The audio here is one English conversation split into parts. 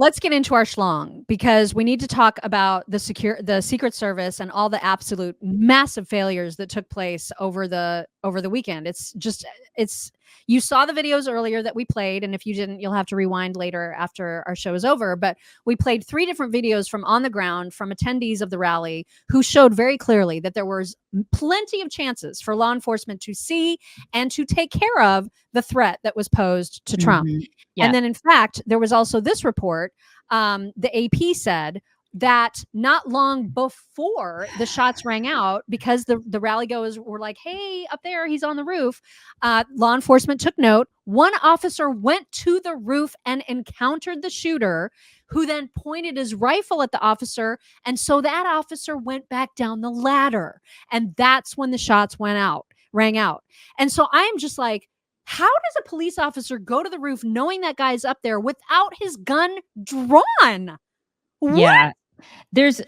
let's get into our schlong, because we need to talk about the Secret Service and all the absolute massive failures that took place over the weekend. You saw the videos earlier that we played, and if you didn't, you'll have to rewind later after our show is over. But we played 3 different videos from on the ground from attendees of the rally who showed very clearly that there was plenty of chances for law enforcement to see and to take care of the threat that was posed to Trump. Yeah. And then, in fact, there was also this report. The AP said that not long before the shots rang out, because the rally goers were like, hey, up there, he's on the roof. Law enforcement took note. One officer went to the roof and encountered the shooter, who then pointed his rifle at the officer. And so that officer went back down the ladder. And that's when the shots rang out. And so I'm just like, how does a police officer go to the roof knowing that guy's up there without his gun drawn? Yeah. What? There's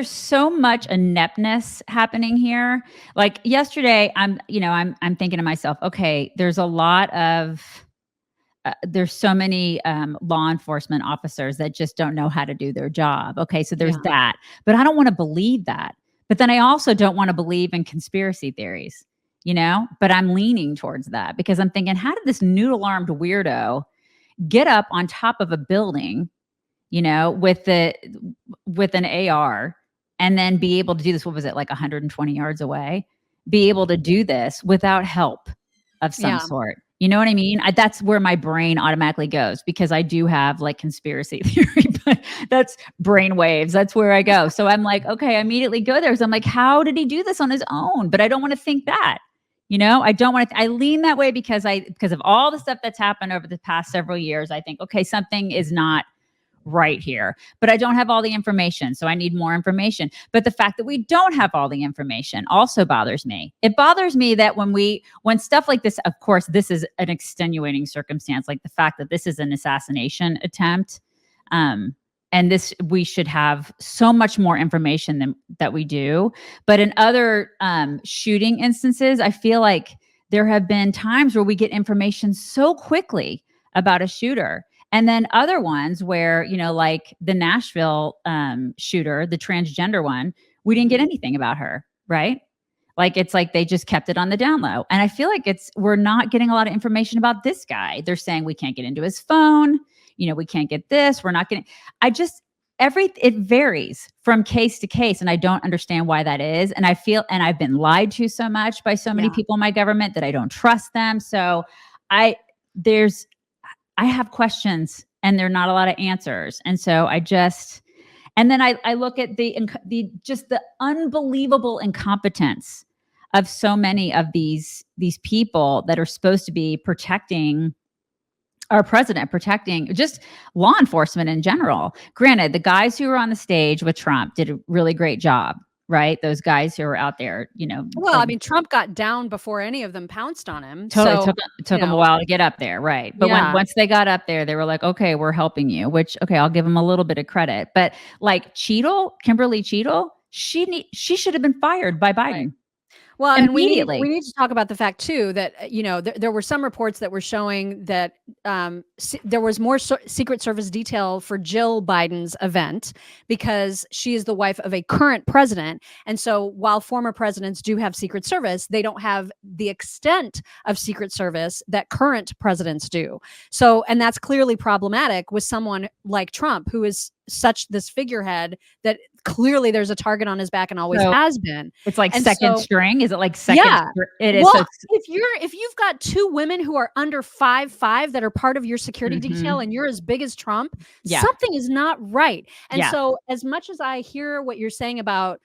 so much ineptness happening here. Like yesterday, I'm thinking to myself, okay, there's so many law enforcement officers that just don't know how to do their job. Okay, so there's that. But I don't want to believe that. But then I also don't want to believe in conspiracy theories, but I'm leaning towards that, because I'm thinking, how did this noodle-armed weirdo get up on top of a building, with an AR, and then be able to do this? What was it, like 120 yards away? Be able to do this without help of some sort. You know what I mean? That's where my brain automatically goes, because I do have like conspiracy theory, but that's brain waves. That's where I go. So I'm like, okay, I immediately go there. So I'm like, how did he do this on his own? But I don't want to think that. I don't want to. I lean that way because of all the stuff that's happened over the past several years. I think, okay, something is not right here, but I don't have all the information. So I need more information. But the fact that we don't have all the information also bothers me. It bothers me that when stuff like this, of course, this is an extenuating circumstance, like the fact that this is an assassination attempt. And we should have so much more information than that we do. But in other shooting instances, I feel like there have been times where we get information so quickly about a shooter. And then other ones where, like the Nashville shooter, the transgender one, we didn't get anything about her, right? Like, it's like they just kept it on the down low. And I feel like we're not getting a lot of information about this guy. They're saying we can't get into his phone. We can't get this. We're not getting, it varies from case to case. And I don't understand why that is. And I've been lied to so much by so many people in my government that I don't trust them. So I have questions, and there are not a lot of answers. And so and then I look at the unbelievable incompetence of so many of these people that are supposed to be protecting our president, protecting just law enforcement in general. Granted, the guys who were on the stage with Trump did a really great job, right? Those guys who were out there, Well, I mean, Trump got down before any of them pounced on him. Totally took them a while to get up there, right? But once they got up there, they were like, okay, we're helping you, which, okay, I'll give them a little bit of credit. But like Kimberly Cheadle, she should have been fired by Biden. Right. Well, and we need to talk about the fact too that there were some reports that were showing that there was more Secret Service detail for Jill Biden's event, because she is the wife of a current president, and so while former presidents do have Secret Service, they don't have the extent of Secret Service that current presidents do. So, and that's clearly problematic with someone like Trump, who is such this figurehead that clearly there's a target on his back and always has been. It's like second string. Is it like second? Yeah, it is. Well, so if you've got 2 women who are under 5'5" that are part of your security detail, and you're as big as Trump, something is not right. And so, as much as I hear what you're saying about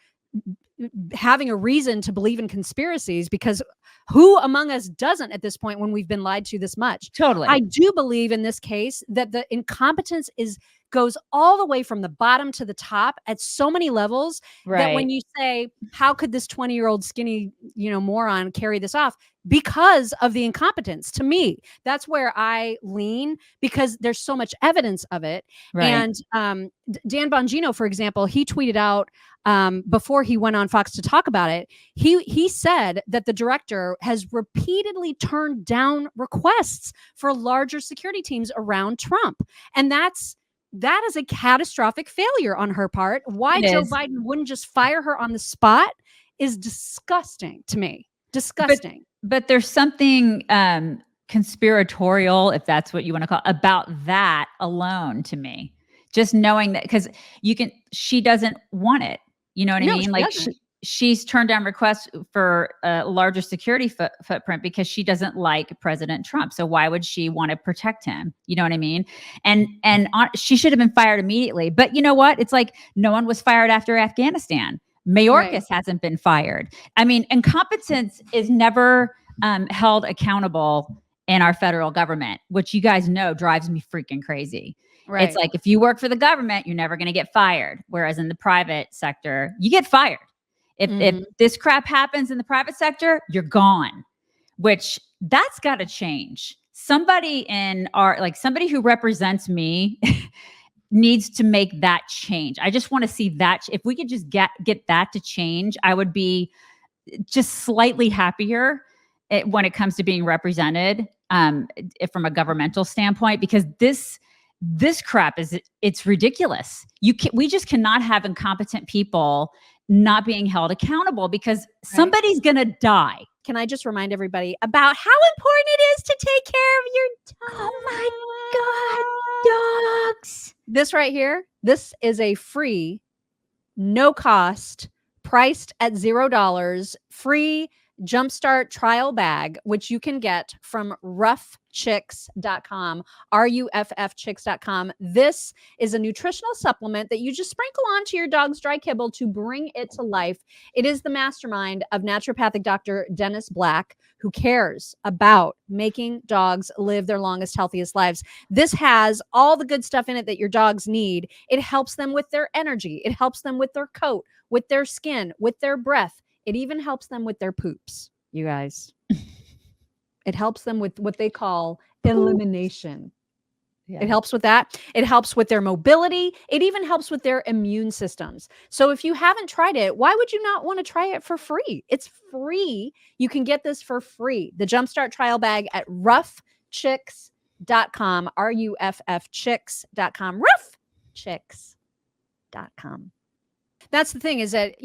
having a reason to believe in conspiracies, because who among us doesn't at this point when we've been lied to this much? Totally. I do believe in this case that the incompetence is goes all the way from the bottom to the top at so many levels that when you say, how could this 20-year-old skinny, moron carry this off? Because of the incompetence. To me, that's where I lean, because there's so much evidence of it. And Dan Bongino, for example, he tweeted out before he went on Fox to talk about it, he said that the director has repeatedly turned down requests for larger security teams around Trump. And that is a catastrophic failure on her part. Why Joe Biden wouldn't just fire her on the spot is disgusting to me. Disgusting. But there's something conspiratorial, if that's what you want to call it, about that alone to me. Just knowing that, because she doesn't want it. You know what I mean? Like she's turned down requests for a larger security footprint because she doesn't like President Trump. So why would she want to protect him? You know what I mean? And she should have been fired immediately. But you know what? It's like no one was fired after Afghanistan. Mayorkas hasn't been fired. I mean, incompetence is never held accountable in our federal government, which you guys know drives me freaking crazy. Right. It's like, if you work for the government, you're never going to get fired. Whereas in the private sector, you get fired. If this crap happens in the private sector, you're gone, which that's got to change. Somebody somebody who represents me needs to make that change. I just want to see that. If we could just get that to change, I would be just slightly happier when it comes to being represented from a governmental standpoint, because this crap it's ridiculous. We just cannot have incompetent people not being held accountable, because somebody's going to die. Can I just remind everybody about how important it is to take care of your dog? Oh my God, dogs. This right here, this is a free, no cost, priced at $0, free Jumpstart trial bag, which you can get from roughchicks.com, ruffchicks.com. This is a nutritional supplement that you just sprinkle onto your dog's dry kibble to bring it to life. It is the mastermind of naturopathic Dr. Dennis Black, who cares about making dogs live their longest, healthiest lives. This has all the good stuff in it that your dogs need. It helps them with their energy. It helps them with their coat, with their skin, with their breath. It even helps them with their poops, you guys. It helps them with what they call elimination. Yeah. It helps with that. It helps with their mobility. It even helps with their immune systems. So if you haven't tried it, why would you not want to try it for free? It's free. You can get this for free. The Jumpstart trial bag at roughchicks.com, ruffchicks.com, roughchicks.com. That's the thing, is that,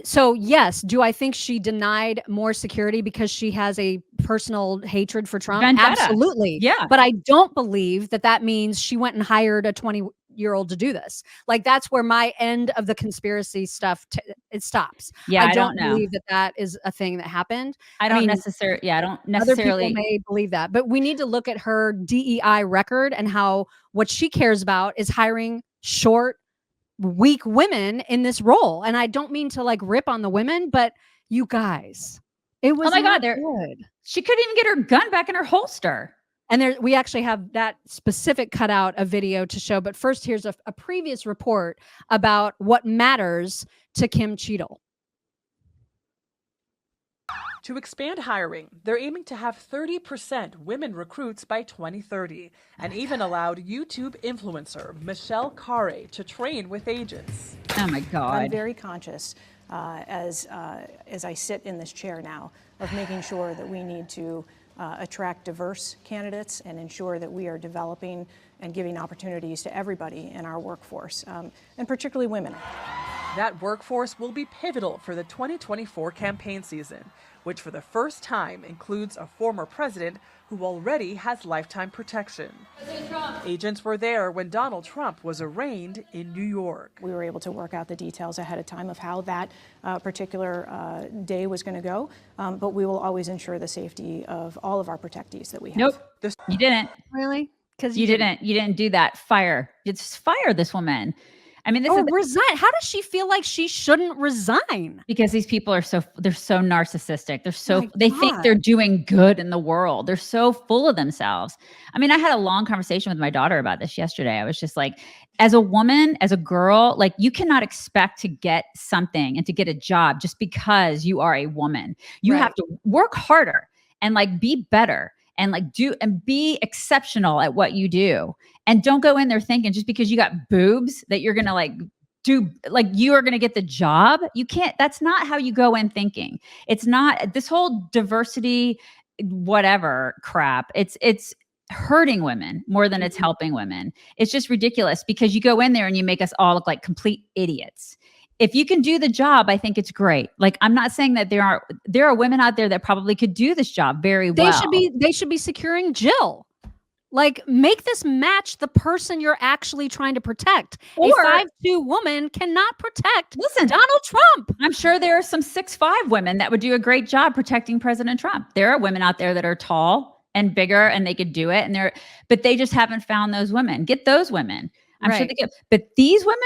so yes, do I think she denied more security because she has a personal hatred for Trump? Vendetta. Absolutely. Yeah. But I don't believe that means she went and hired a 20-year-old to do this. Like, that's where my end of the conspiracy stuff, it stops. Yeah, I don't believe that is a thing that happened. I don't necessarily. Other people may believe that, but we need to look at her DEI record and how what she cares about is hiring short, weak women in this role. And I don't mean to rip on the women, but you guys, it was good. She couldn't even get her gun back in her holster. And we actually have that specific cutout of video to show. But first, here's a previous report about what matters to Kim Cheadle. To expand hiring, they're aiming to have 30% women recruits by 2030, and even allowed YouTube influencer Michelle Carre to train with agents. Oh my God. I'm very conscious as I sit in this chair now of making sure that we need to attract diverse candidates and ensure that we are developing and giving opportunities to everybody in our workforce, and particularly women. That workforce will be pivotal for the 2024 campaign season, which for the first time includes a former president who already has lifetime protection. Agents were there when Donald Trump was arraigned in New York. We were able to work out the details ahead of time of how that particular day was going to go, but we will always ensure the safety of all of our protectees that we have. Nope, you didn't. Really? Because you didn't do that. Just fire this woman. I mean, this is resign. How does she feel like she shouldn't resign? because these people are they're so narcissistic. My They think God. they're doing good in the world. They're so full of themselves. I mean, I had a long conversation with my daughter about this yesterday. I was just like, as a woman, as a girl, like you cannot expect to get something and to get a job just because you are a woman. You have to work harder and like be better and like do and be exceptional at what you do. And don't go in there thinking just because you got boobs that you're going to like do like you are going to get the job. You can't, that's not how you go in thinking. It's not this whole diversity, whatever crap. It's hurting women more than it's helping women. It's just ridiculous because you go in there and you make us all look like complete idiots. If you can do the job, I think it's great. Like, I'm not saying that there are women out there that probably could do this job very well. They should be securing Jill. Like, make this match the person you're actually trying to protect. Or a 5'2" woman cannot protect Listen, Donald Trump. I'm sure there are some 6'5" women that would do a great job protecting President Trump. There are women out there that are tall and bigger and they could do it. But they just haven't found those women. Get those women. I'm sure they get, but these women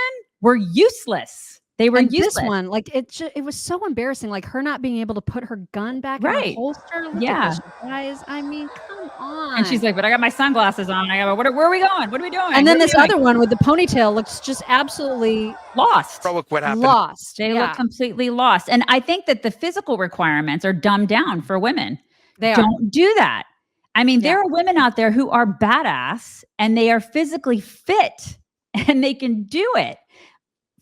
were useless. They were useless. This one, like it was so embarrassing, like her not being able to put her gun back in her holster. Look at this, guys. I mean, come on. And she's like, but I got my sunglasses on. I got, where are we going? What are we doing? And then this other one with the ponytail looks just absolutely lost. Look what happened. Lost. They look completely lost. And I think that the physical requirements are dumbed down for women. Don't do that. I mean, there are women out there who are badass and they are physically fit and they can do it.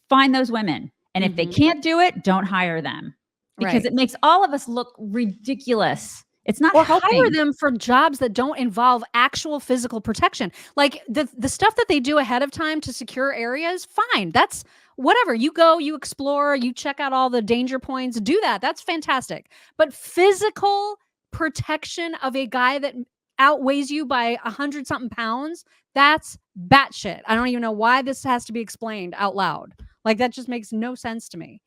Find those women. And if they can't do it, don't hire them because it makes all of us look ridiculous. It's not helping. Hire them for jobs that don't involve actual physical protection. Like the stuff that they do ahead of time to secure areas, fine. That's whatever. You go, you explore, you check out all the danger points, do that. That's fantastic. But physical protection of a guy that outweighs you by 100-something pounds, that's batshit. I don't even know why this has to be explained out loud. Like, that just makes no sense to me.